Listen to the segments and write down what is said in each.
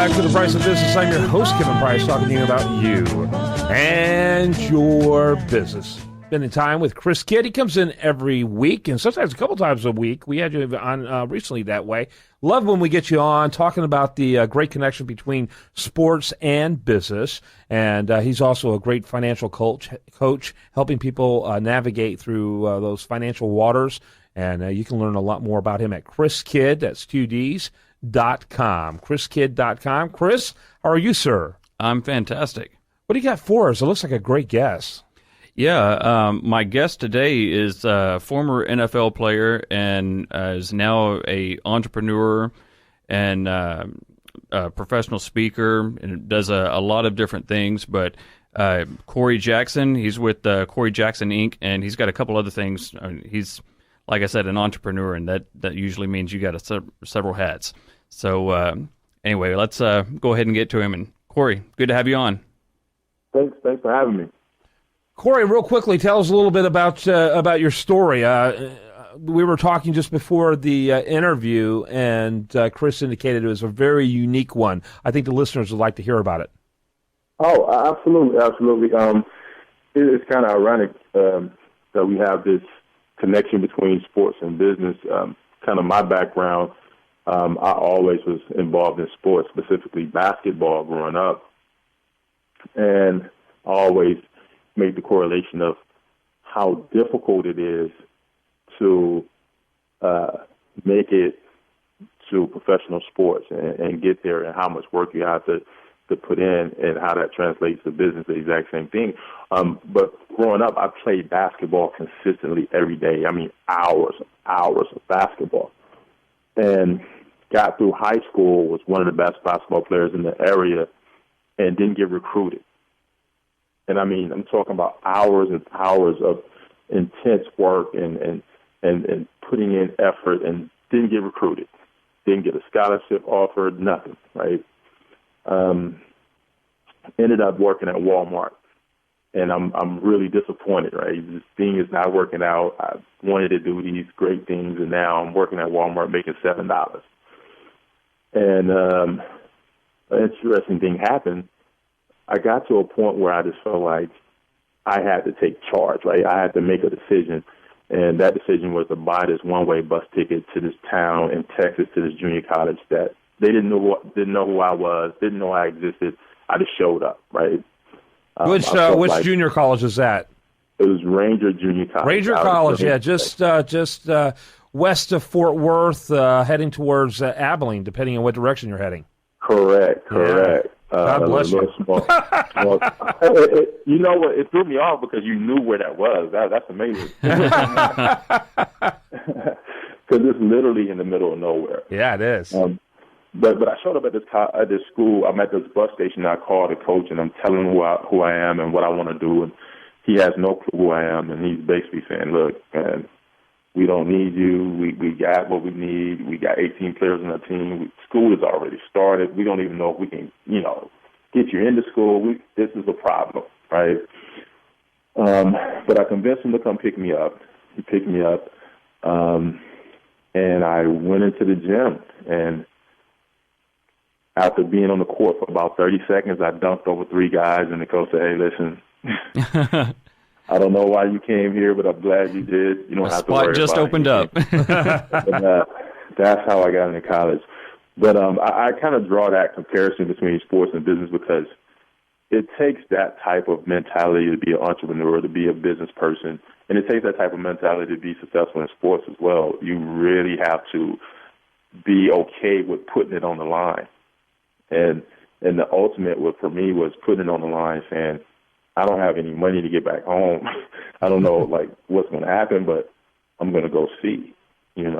back to The Price of Business. I'm your host, Kevin Price, talking to you about you and your business. Spending time with Chris Kidd. He comes in every week, and sometimes a couple times a week. We had you on recently that way. Love when we get you on talking about the great connection between sports and business. And he's also a great financial coach helping people navigate through those financial waters. And you can learn a lot more about him at Chris Kidd, that's 2Ds, .com. ChrisKidd.com. Chris, how are you, sir? I'm fantastic. What do you got for us? It looks like a great guest. Yeah, my guest today is a former NFL player and is now a entrepreneur and a professional speaker and does a lot of different things. But Corey Jackson, he's with Corey Jackson Inc., and he's got a couple other things. He's, like I said, an entrepreneur, and that usually means you got several hats. So anyway, let's go ahead and get to him. And Corey, good to have you on. Thanks for having me. Corey, real quickly, tell us a little bit about your story. We were talking just before the interview, and Chris indicated it was a very unique one. I think the listeners would like to hear about it. Oh, absolutely. It's kind of ironic that we have this connection between sports and business. Kind of my background, I always was involved in sports, specifically basketball growing up, and I always made the correlation of how difficult it is to make it to professional sports and get there, and how much work you have to put in, and how that translates to business, the exact same thing. But growing up, I played basketball consistently every day. I mean, hours of basketball. And got through high school, was one of the best basketball players in the area, and didn't get recruited. And I mean, I'm talking about hours and hours of intense work and putting in effort, and didn't get recruited. Didn't get a scholarship offered, nothing, right? Ended up working at Walmart, and I'm really disappointed, right? This thing is not working out. I wanted to do these great things, and now I'm working at Walmart making $7. And an interesting thing happened. I got to a point where I just felt like I had to take charge, right? I had to make a decision, and that decision was to buy this one-way bus ticket to this town in Texas, to this junior college that they didn't know who I was, didn't know I existed. I just showed up, right? Which junior college is that? It was Ranger Junior College. Ranger College, yeah, just west of Fort Worth, heading towards Abilene, depending on what direction you're heading. Correct. Yeah. God bless you. You know what? It threw me off because you knew where that was. That's amazing. Because it's literally in the middle of nowhere. Yeah, it is. But I showed up at this school. I'm at this bus station. I called the coach, and I'm telling him who I am and what I want to do. And he has no clue who I am, and he's basically saying, "Look, man, we don't need you. We got what we need. We got 18 players on our team. School has already started. We don't even know if we can, get you into school. This is a problem, right?" But I convinced him to come pick me up. He picked me up, and I went into the gym. And after being on the court for about 30 seconds, I dunked over 3 guys, and the coach said, "Hey, listen, I don't know why you came here, but I'm glad you did. You don't have to worry about it." Spot just opened up. And, that's how I got into college. But I kind of draw that comparison between sports and business because it takes that type of mentality to be an entrepreneur, to be a business person, and it takes that type of mentality to be successful in sports as well. You really have to be okay with putting it on the line. And the ultimate for me was putting it on the line, saying, I don't have any money to get back home. I don't know what's going to happen, but I'm going to go see, and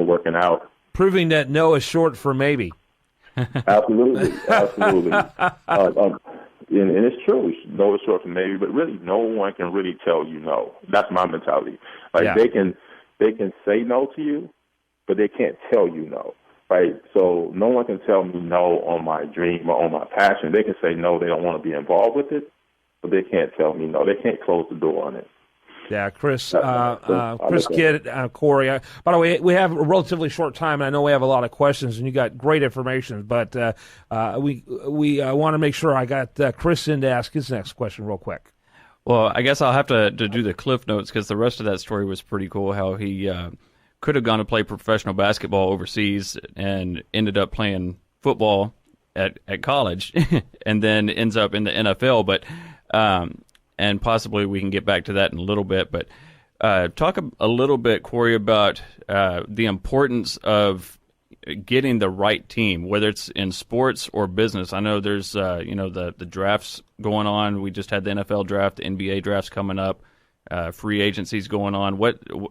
working out. Proving that no is short for maybe. Absolutely. And it's true. No is short for maybe, but really no one can really tell you no. That's my mentality. They can say no to you, but they can't tell you no. Right, so no one can tell me no on my dream or on my passion. They can say no, they don't want to be involved with it, but they can't tell me no. They can't close the door on it. Yeah, Chris Kidd, Corey. By the way, we have a relatively short time, and I know we have a lot of questions, and you got great information. But we want to make sure I got Chris in to ask his next question real quick. Well, I guess I'll have to do the cliff notes because the rest of that story was pretty cool. How he could have gone to play professional basketball overseas and ended up playing football at college, and then ends up in the NFL. But and possibly we can get back to that in a little bit. But talk a little bit, Corey, about the importance of getting the right team, whether it's in sports or business. I know there's the drafts going on. We just had the NFL draft, the NBA drafts coming up, free agencies going on.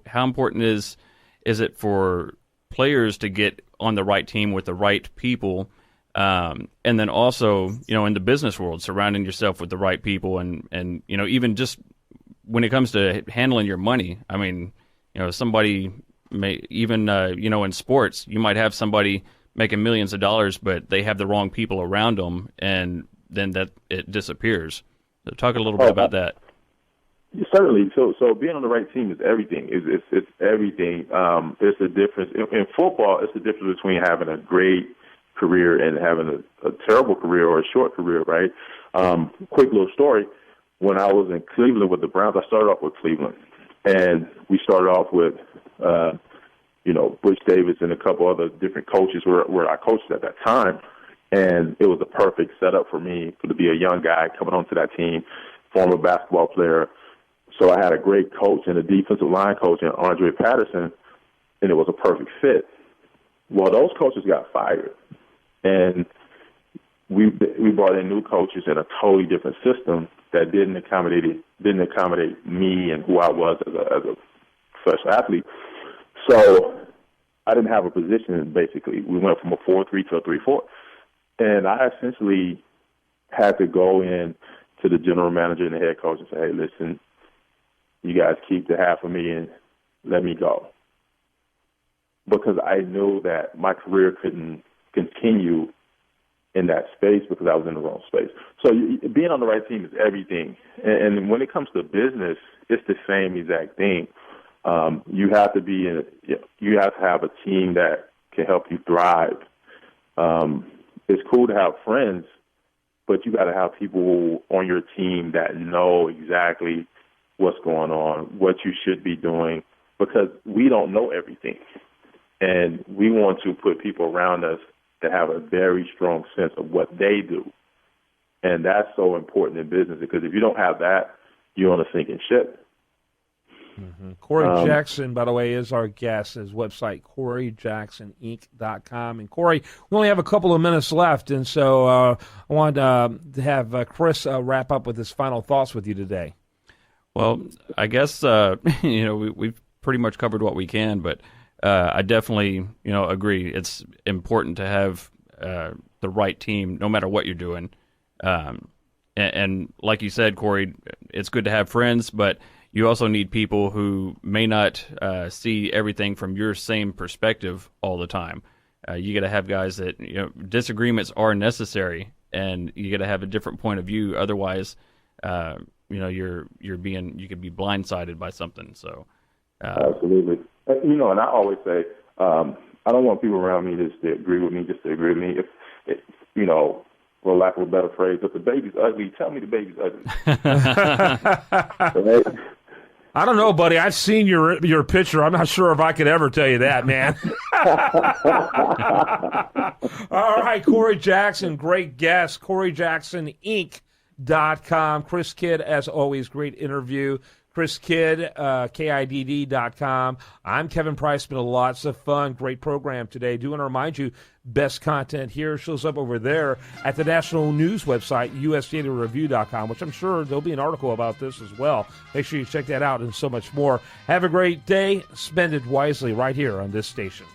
How important is it for players to get on the right team with the right people? And then also, in the business world, surrounding yourself with the right people, and even just when it comes to handling your money. I mean, somebody may even in sports, you might have somebody making millions of dollars, but they have the wrong people around them, and then that it disappears. So talk a little bit about that. Certainly. So being on the right team is everything. It's everything. There's a difference in football. It's the difference between having a great career and having a terrible career or a short career, right? Quick little story. When I was in Cleveland with the Browns, I started off with Cleveland, and we started off with, Butch Davis and a couple other different coaches where I coached at that time, and it was a perfect setup for me to be a young guy coming onto that team, former basketball player. So I had a great coach and a defensive line coach in Andre Patterson, and it was a perfect fit. Well, those coaches got fired, and we brought in new coaches in a totally different system that didn't accommodate me and who I was as a professional athlete. So I didn't have a position, basically. We went from a 4-3 to a 3-4. And I essentially had to go in to the general manager and the head coach and say, hey, listen, you guys keep the half of me and let me go. Because I knew that my career couldn't continue in that space because I was in the wrong space. So being on the right team is everything. And when it comes to business, it's the same exact thing. You have to have a team that can help you thrive. It's cool to have friends, but you got to have people on your team that know exactly what's going on, what you should be doing, because we don't know everything. And we want to put people around us that have a very strong sense of what they do. And that's so important in business, because if you don't have that, you're on a sinking ship. Mm-hmm. Corey Jackson, by the way, is our guest. His website, CoreyJacksonInc.com. And Corey, we only have a couple of minutes left, and so I want to have Chris wrap up with his final thoughts with you today. Well, I guess we've pretty much covered what we can, but I definitely agree. It's important to have the right team, no matter what you're doing. And like you said, Corey, it's good to have friends, but you also need people who may not see everything from your same perspective all the time. You got to have guys that disagreements are necessary, and you got to have a different point of view. Otherwise, you could be blindsided by something. So absolutely, and I always say I don't want people around me just to agree with me, If for lack of a better phrase, if the baby's ugly, tell me the baby's ugly. I don't know, buddy. I've seen your picture. I'm not sure if I could ever tell you that, man. All right, Corey Jackson, great guest. CoreyJacksonInc.com. Chris Kidd, as always, great interview. Chris Kidd, KIDD.com. I'm Kevin Price. Been lots of fun. Great program today. Do want to remind you, best content here shows up over there at the national news website, USDataReview.com, which I'm sure there'll be an article about this as well. Make sure you check that out and so much more. Have a great day. Spend it wisely right here on this station.